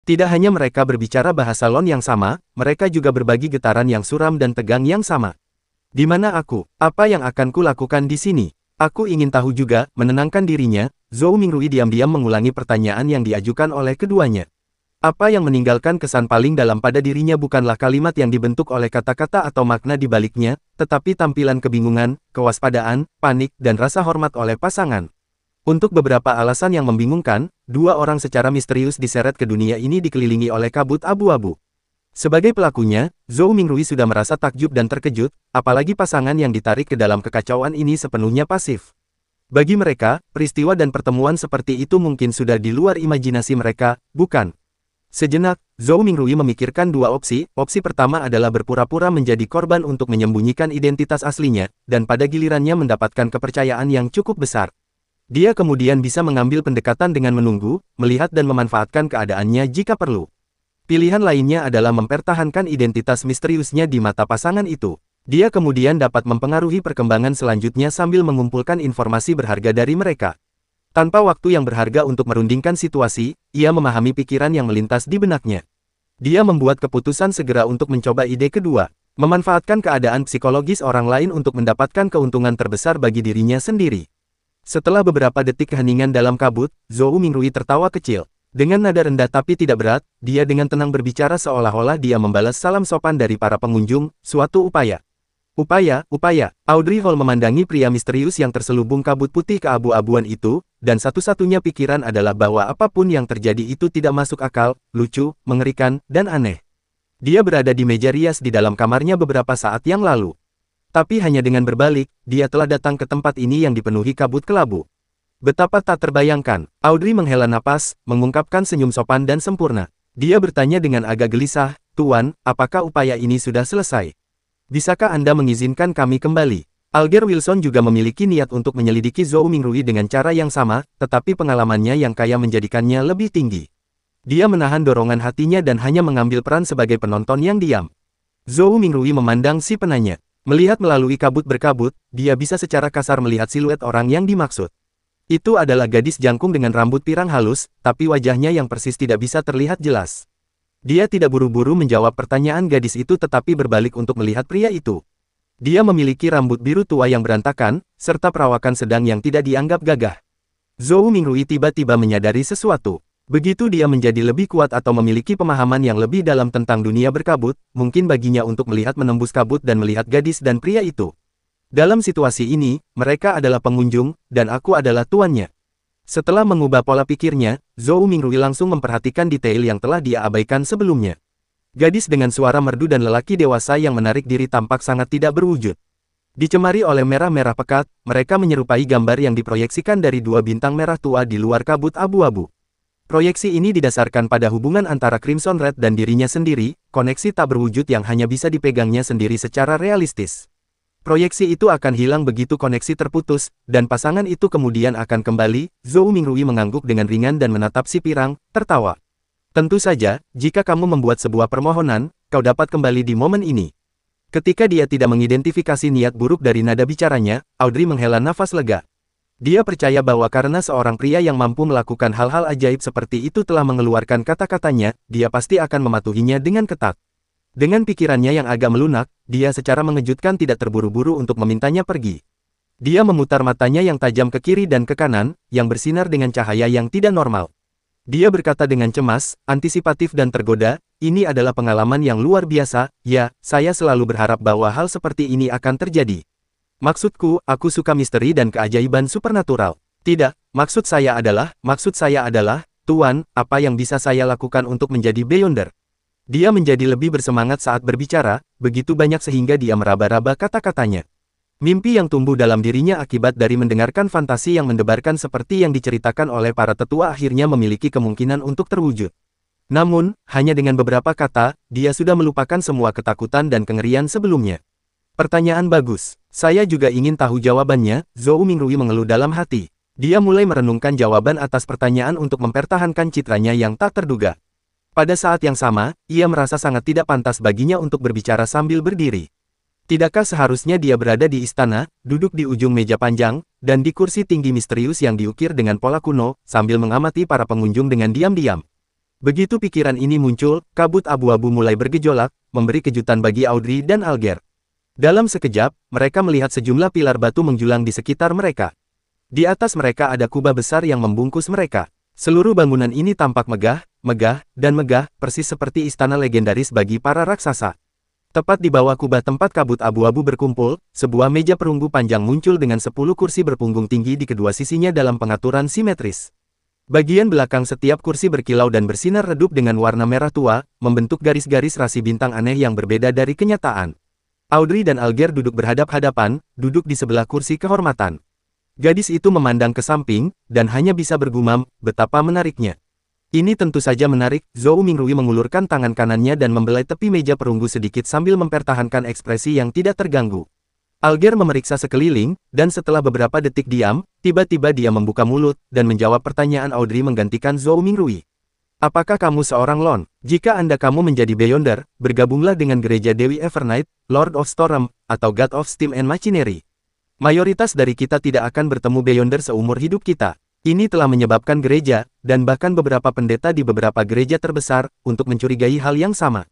Tidak hanya mereka berbicara bahasa Lon yang sama, mereka juga berbagi getaran yang suram dan tegang yang sama. Di mana aku? Apa yang akan kulakukan di sini? Aku ingin tahu juga, menenangkan dirinya, Zhou Mingrui diam-diam mengulangi pertanyaan yang diajukan oleh keduanya. Apa yang meninggalkan kesan paling dalam pada dirinya bukanlah kalimat yang dibentuk oleh kata-kata atau makna di baliknya, tetapi tampilan kebingungan, kewaspadaan, panik, dan rasa hormat oleh pasangan. Untuk beberapa alasan yang membingungkan, dua orang secara misterius diseret ke dunia ini dikelilingi oleh kabut abu-abu. Sebagai pelakunya, Zhou Mingrui sudah merasa takjub dan terkejut, apalagi pasangan yang ditarik ke dalam kekacauan ini sepenuhnya pasif. Bagi mereka, peristiwa dan pertemuan seperti itu mungkin sudah di luar imajinasi mereka, bukan? Sejenak, Zhou Mingrui memikirkan dua opsi. Opsi pertama adalah berpura-pura menjadi korban untuk menyembunyikan identitas aslinya, dan pada gilirannya mendapatkan kepercayaan yang cukup besar. Dia kemudian bisa mengambil pendekatan dengan menunggu, melihat dan memanfaatkan keadaannya jika perlu. Pilihan lainnya adalah mempertahankan identitas misteriusnya di mata pasangan itu. Dia kemudian dapat mempengaruhi perkembangan selanjutnya sambil mengumpulkan informasi berharga dari mereka. Tanpa waktu yang berharga untuk merundingkan situasi, ia memahami pikiran yang melintas di benaknya. Dia membuat keputusan segera untuk mencoba ide kedua, memanfaatkan keadaan psikologis orang lain untuk mendapatkan keuntungan terbesar bagi dirinya sendiri. Setelah beberapa detik keheningan dalam kabut, Zhou Mingrui tertawa kecil. Dengan nada rendah tapi tidak berat, dia dengan tenang berbicara seolah-olah dia membalas salam sopan dari para pengunjung, suatu upaya. Upaya. Audrey Hall memandangi pria misterius yang terselubung kabut putih keabu-abuan itu, dan satu-satunya pikiran adalah bahwa apapun yang terjadi itu tidak masuk akal, lucu, mengerikan, dan aneh. Dia berada di meja rias di dalam kamarnya beberapa saat yang lalu. Tapi hanya dengan berbalik, dia telah datang ke tempat ini yang dipenuhi kabut kelabu. Betapa tak terbayangkan. Audrey menghela napas, mengungkapkan senyum sopan dan sempurna. Dia bertanya dengan agak gelisah, "Tuan, apakah upaya ini sudah selesai? Bisakah Anda mengizinkan kami kembali?" Alger Wilson juga memiliki niat untuk menyelidiki Zhou Mingrui dengan cara yang sama, tetapi pengalamannya yang kaya menjadikannya lebih tinggi. Dia menahan dorongan hatinya dan hanya mengambil peran sebagai penonton yang diam. Zhou Mingrui memandang si penanya. Melihat melalui kabut berkabut, dia bisa secara kasar melihat siluet orang yang dimaksud. Itu adalah gadis jangkung dengan rambut pirang halus, tapi wajahnya yang persis tidak bisa terlihat jelas. Dia tidak buru-buru menjawab pertanyaan gadis itu tetapi berbalik untuk melihat pria itu. Dia memiliki rambut biru tua yang berantakan, serta perawakan sedang yang tidak dianggap gagah. Zhou Mingrui tiba-tiba menyadari sesuatu. Begitu dia menjadi lebih kuat atau memiliki pemahaman yang lebih dalam tentang dunia berkabut, mungkin baginya untuk melihat menembus kabut dan melihat gadis dan pria itu. Dalam situasi ini, mereka adalah pengunjung, dan aku adalah tuannya. Setelah mengubah pola pikirnya, Zhou Mingrui langsung memperhatikan detail yang telah dia abaikan sebelumnya. Gadis dengan suara merdu dan lelaki dewasa yang menarik diri tampak sangat tidak berwujud. Dicemari oleh merah-merah pekat, mereka menyerupai gambar yang diproyeksikan dari dua bintang merah tua di luar kabut abu-abu. Proyeksi ini didasarkan pada hubungan antara Crimson Red dan dirinya sendiri, koneksi tak berwujud yang hanya bisa dipegangnya sendiri secara realistis. Proyeksi itu akan hilang begitu koneksi terputus, dan pasangan itu kemudian akan kembali. Zhou Mingrui mengangguk dengan ringan dan menatap si pirang, tertawa. Tentu saja, jika kamu membuat sebuah permohonan, kau dapat kembali di momen ini. Ketika dia tidak mengidentifikasi niat buruk dari nada bicaranya, Audrey menghela nafas lega. Dia percaya bahwa karena seorang pria yang mampu melakukan hal-hal ajaib seperti itu telah mengeluarkan kata-katanya, dia pasti akan mematuhinya dengan ketat. Dengan pikirannya yang agak melunak, dia secara mengejutkan tidak terburu-buru untuk memintanya pergi. Dia memutar matanya yang tajam ke kiri dan ke kanan, yang bersinar dengan cahaya yang tidak normal. Dia berkata dengan cemas, antisipatif dan tergoda, "Ini adalah pengalaman yang luar biasa, ya, saya selalu berharap bahwa hal seperti ini akan terjadi. Maksudku, aku suka misteri dan keajaiban supernatural. Tidak, maksud saya adalah, Tuan, apa yang bisa saya lakukan untuk menjadi Beyonder?" Dia menjadi lebih bersemangat saat berbicara, begitu banyak sehingga dia meraba-raba kata-katanya. Mimpi yang tumbuh dalam dirinya akibat dari mendengarkan fantasi yang mendebarkan seperti yang diceritakan oleh para tetua akhirnya memiliki kemungkinan untuk terwujud. Namun, hanya dengan beberapa kata, dia sudah melupakan semua ketakutan dan kengerian sebelumnya. Pertanyaan bagus. Saya juga ingin tahu jawabannya, Zhou Mingrui mengeluh dalam hati. Dia mulai merenungkan jawaban atas pertanyaan untuk mempertahankan citranya yang tak terduga. Pada saat yang sama, ia merasa sangat tidak pantas baginya untuk berbicara sambil berdiri. Tidakkah seharusnya dia berada di istana, duduk di ujung meja panjang, dan di kursi tinggi misterius yang diukir dengan pola kuno, sambil mengamati para pengunjung dengan diam-diam? Begitu pikiran ini muncul, kabut abu-abu mulai bergejolak, memberi kejutan bagi Audrey dan Alger. Dalam sekejap, mereka melihat sejumlah pilar batu menjulang di sekitar mereka. Di atas mereka ada kubah besar yang membungkus mereka. Seluruh bangunan ini tampak megah, dan megah, persis seperti istana legendaris bagi para raksasa. Tepat di bawah kubah tempat kabut abu-abu berkumpul, sebuah meja perunggu panjang muncul dengan 10 kursi berpunggung tinggi di kedua sisinya dalam pengaturan simetris. Bagian belakang setiap kursi berkilau dan bersinar redup dengan warna merah tua, membentuk garis-garis rasi bintang aneh yang berbeda dari kenyataan. Audrey dan Alger duduk berhadap-hadapan, duduk di sebelah kursi kehormatan. Gadis itu memandang ke samping, dan hanya bisa bergumam, betapa menariknya. Ini tentu saja menarik, Zhou Mingrui mengulurkan tangan kanannya dan membelai tepi meja perunggu sedikit sambil mempertahankan ekspresi yang tidak terganggu. Alger memeriksa sekeliling, dan setelah beberapa detik diam, tiba-tiba dia membuka mulut, dan menjawab pertanyaan Audrey menggantikan Zhou Mingrui. Apakah kamu seorang Lon? Jika kamu menjadi Beyonder, bergabunglah dengan gereja Dewi Evernight, Lord of Storm, atau God of Steam and Machinery. Mayoritas dari kita tidak akan bertemu Beyonder seumur hidup kita. Ini telah menyebabkan gereja, dan bahkan beberapa pendeta di beberapa gereja terbesar, untuk mencurigai hal yang sama.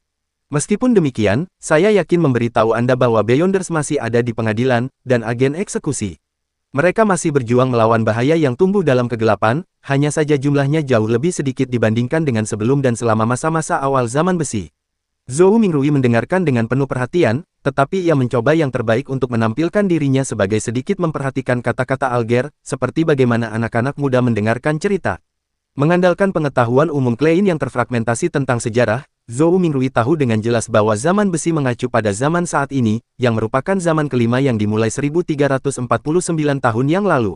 Meskipun demikian, saya yakin memberitahu Anda bahwa Beyonders masih ada di pengadilan, dan agen eksekusi. Mereka masih berjuang melawan bahaya yang tumbuh dalam kegelapan, hanya saja jumlahnya jauh lebih sedikit dibandingkan dengan sebelum dan selama masa-masa awal zaman besi. Zhou Mingrui mendengarkan dengan penuh perhatian, tetapi ia mencoba yang terbaik untuk menampilkan dirinya sebagai sedikit memperhatikan kata-kata Alger, seperti bagaimana anak-anak muda mendengarkan cerita. Mengandalkan pengetahuan umum Klein yang terfragmentasi tentang sejarah, Zhou Mingrui tahu dengan jelas bahwa zaman besi mengacu pada zaman saat ini, yang merupakan zaman kelima yang dimulai 1349 tahun yang lalu.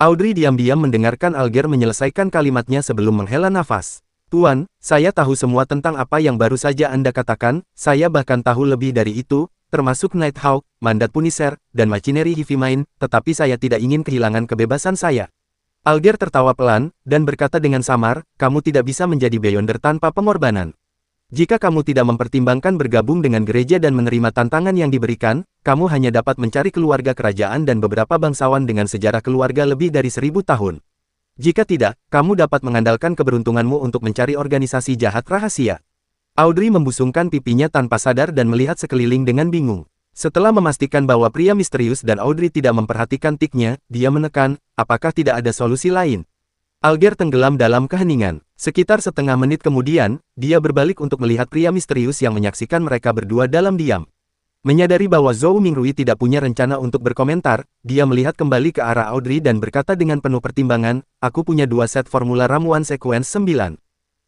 Audrey diam-diam mendengarkan Alger menyelesaikan kalimatnya sebelum menghela nafas. Tuan, saya tahu semua tentang apa yang baru saja Anda katakan, saya bahkan tahu lebih dari itu, termasuk Nighthawk, Mandat Punisher, dan Machinery Heavy Mine, tetapi saya tidak ingin kehilangan kebebasan saya. Alger tertawa pelan, dan berkata dengan samar, kamu tidak bisa menjadi Beyonder tanpa pengorbanan. Jika kamu tidak mempertimbangkan bergabung dengan gereja dan menerima tantangan yang diberikan, kamu hanya dapat mencari keluarga kerajaan dan beberapa bangsawan dengan sejarah keluarga lebih dari 1000 tahun. Jika tidak, kamu dapat mengandalkan keberuntunganmu untuk mencari organisasi jahat rahasia. Audrey membusungkan pipinya tanpa sadar dan melihat sekeliling dengan bingung. Setelah memastikan bahwa pria misterius dan Audrey tidak memperhatikan tiknya, dia menekan, apakah tidak ada solusi lain? Alger tenggelam dalam keheningan. Sekitar setengah menit kemudian, dia berbalik untuk melihat pria misterius yang menyaksikan mereka berdua dalam diam. Menyadari bahwa Zhou Mingrui tidak punya rencana untuk berkomentar, dia melihat kembali ke arah Audrey dan berkata dengan penuh pertimbangan, aku punya 2 set formula ramuan sekuens 9.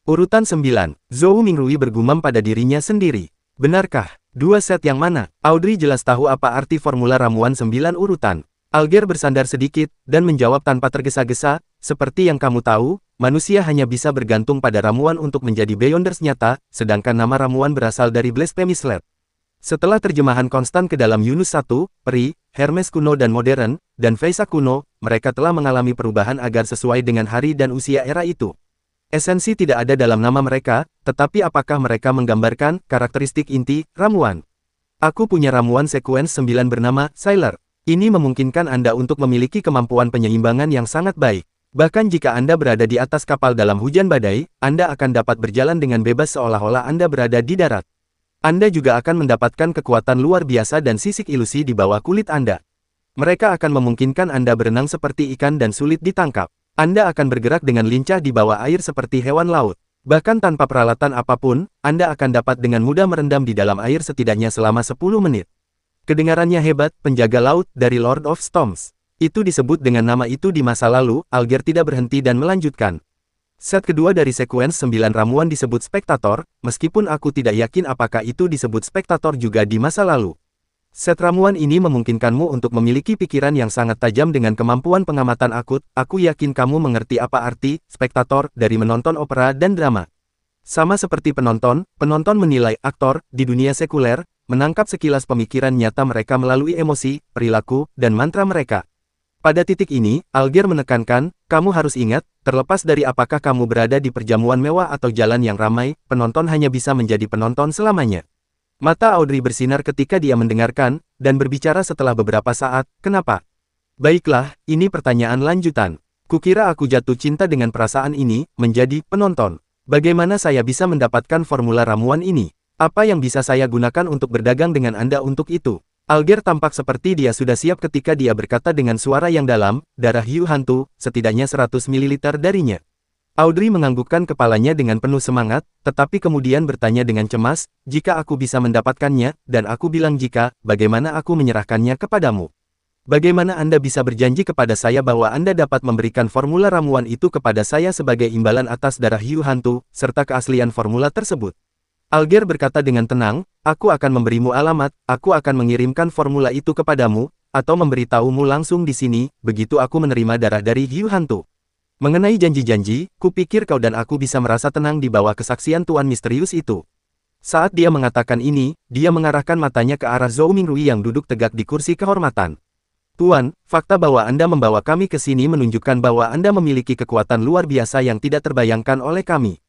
Urutan 9. Zhou Mingrui bergumam pada dirinya sendiri. Benarkah? 2 set yang mana? Audrey jelas tahu apa arti formula ramuan 9 urutan. Alger bersandar sedikit, dan menjawab tanpa tergesa-gesa, seperti yang kamu tahu, manusia hanya bisa bergantung pada ramuan untuk menjadi Beyonders nyata, sedangkan nama ramuan berasal dari Blasphemous Sled. Setelah terjemahan konstan ke dalam Yunus 1, Peri, Hermes kuno dan modern, dan Vesak kuno, mereka telah mengalami perubahan agar sesuai dengan hari dan usia era itu. Esensi tidak ada dalam nama mereka, tetapi apakah mereka menggambarkan karakteristik inti ramuan? Aku punya ramuan sekuens 9 bernama Sailor. Ini memungkinkan Anda untuk memiliki kemampuan penyeimbangan yang sangat baik. Bahkan jika Anda berada di atas kapal dalam hujan badai, Anda akan dapat berjalan dengan bebas seolah-olah Anda berada di darat. Anda juga akan mendapatkan kekuatan luar biasa dan sisik ilusi di bawah kulit Anda. Mereka akan memungkinkan Anda berenang seperti ikan dan sulit ditangkap. Anda akan bergerak dengan lincah di bawah air seperti hewan laut. Bahkan tanpa peralatan apapun, Anda akan dapat dengan mudah merendam di dalam air setidaknya selama 10 menit. Kedengarannya hebat, penjaga laut dari Lord of Storms. Itu disebut dengan nama itu di masa lalu, Alger tidak berhenti dan melanjutkan. Set kedua dari sekuens 9 ramuan disebut Spektator, meskipun aku tidak yakin apakah itu disebut Spektator juga di masa lalu. Set ramuan ini memungkinkanmu untuk memiliki pikiran yang sangat tajam dengan kemampuan pengamatan akut, aku yakin kamu mengerti apa arti Spektator dari menonton opera dan drama. Sama seperti penonton menilai aktor di dunia sekuler, menangkap sekilas pemikiran nyata mereka melalui emosi, perilaku, dan mantra mereka. Pada titik ini, Alger menekankan, kamu harus ingat, terlepas dari apakah kamu berada di perjamuan mewah atau jalan yang ramai, penonton hanya bisa menjadi penonton selamanya. Mata Audrey bersinar ketika dia mendengarkan, dan berbicara setelah beberapa saat, kenapa? Baiklah, ini pertanyaan lanjutan. Kukira aku jatuh cinta dengan perasaan ini, menjadi penonton. Bagaimana saya bisa mendapatkan formula ramuan ini? Apa yang bisa saya gunakan untuk berdagang dengan Anda untuk itu? Alger tampak seperti dia sudah siap ketika dia berkata dengan suara yang dalam, darah hiu hantu, setidaknya 100 ml darinya. Audrey menganggukkan kepalanya dengan penuh semangat, tetapi kemudian bertanya dengan cemas, jika aku bisa mendapatkannya, dan aku bilang jika, bagaimana aku menyerahkannya kepadamu? Bagaimana Anda bisa berjanji kepada saya bahwa Anda dapat memberikan formula ramuan itu kepada saya sebagai imbalan atas darah hiu hantu, serta keaslian formula tersebut? Alger berkata dengan tenang, aku akan memberimu alamat, aku akan mengirimkan formula itu kepadamu, atau memberitahumu langsung di sini, begitu aku menerima darah dari hiu hantu. Mengenai janji-janji, kupikir kau dan aku bisa merasa tenang di bawah kesaksian Tuan misterius itu. Saat dia mengatakan ini, dia mengarahkan matanya ke arah Zhou Mingrui yang duduk tegak di kursi kehormatan. Tuan, fakta bahwa Anda membawa kami ke sini menunjukkan bahwa Anda memiliki kekuatan luar biasa yang tidak terbayangkan oleh kami.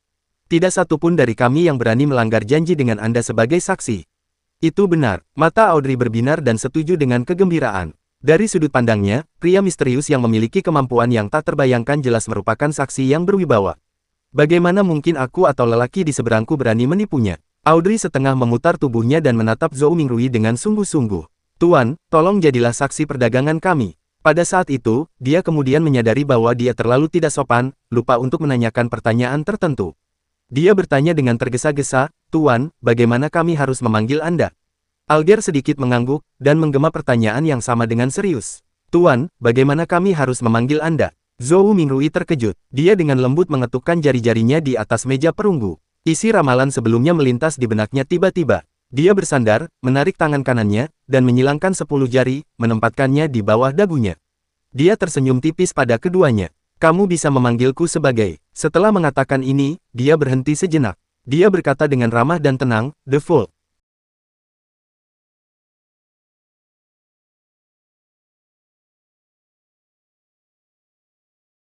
Tidak satu pun dari kami yang berani melanggar janji dengan Anda sebagai saksi. Itu benar, mata Audrey berbinar dan setuju dengan kegembiraan. Dari sudut pandangnya, pria misterius yang memiliki kemampuan yang tak terbayangkan jelas merupakan saksi yang berwibawa. Bagaimana mungkin aku atau lelaki di seberangku berani menipunya? Audrey setengah memutar tubuhnya dan menatap Zhou Mingrui dengan sungguh-sungguh. Tuan, tolong jadilah saksi perdagangan kami. Pada saat itu, dia kemudian menyadari bahwa dia terlalu tidak sopan, lupa untuk menanyakan pertanyaan tertentu. Dia bertanya dengan tergesa-gesa, Tuan, bagaimana kami harus memanggil Anda? Alger sedikit mengangguk, dan menggema pertanyaan yang sama dengan serius. Tuan, bagaimana kami harus memanggil Anda? Zhou Mingrui terkejut. Dia dengan lembut mengetukkan jari-jarinya di atas meja perunggu. Isi ramalan sebelumnya melintas di benaknya tiba-tiba. Dia bersandar, menarik tangan kanannya, dan menyilangkan 10 jari, menempatkannya di bawah dagunya. Dia tersenyum tipis pada keduanya. Kamu bisa memanggilku sebagai. Setelah mengatakan ini, dia berhenti sejenak. Dia berkata dengan ramah dan tenang, The Fool.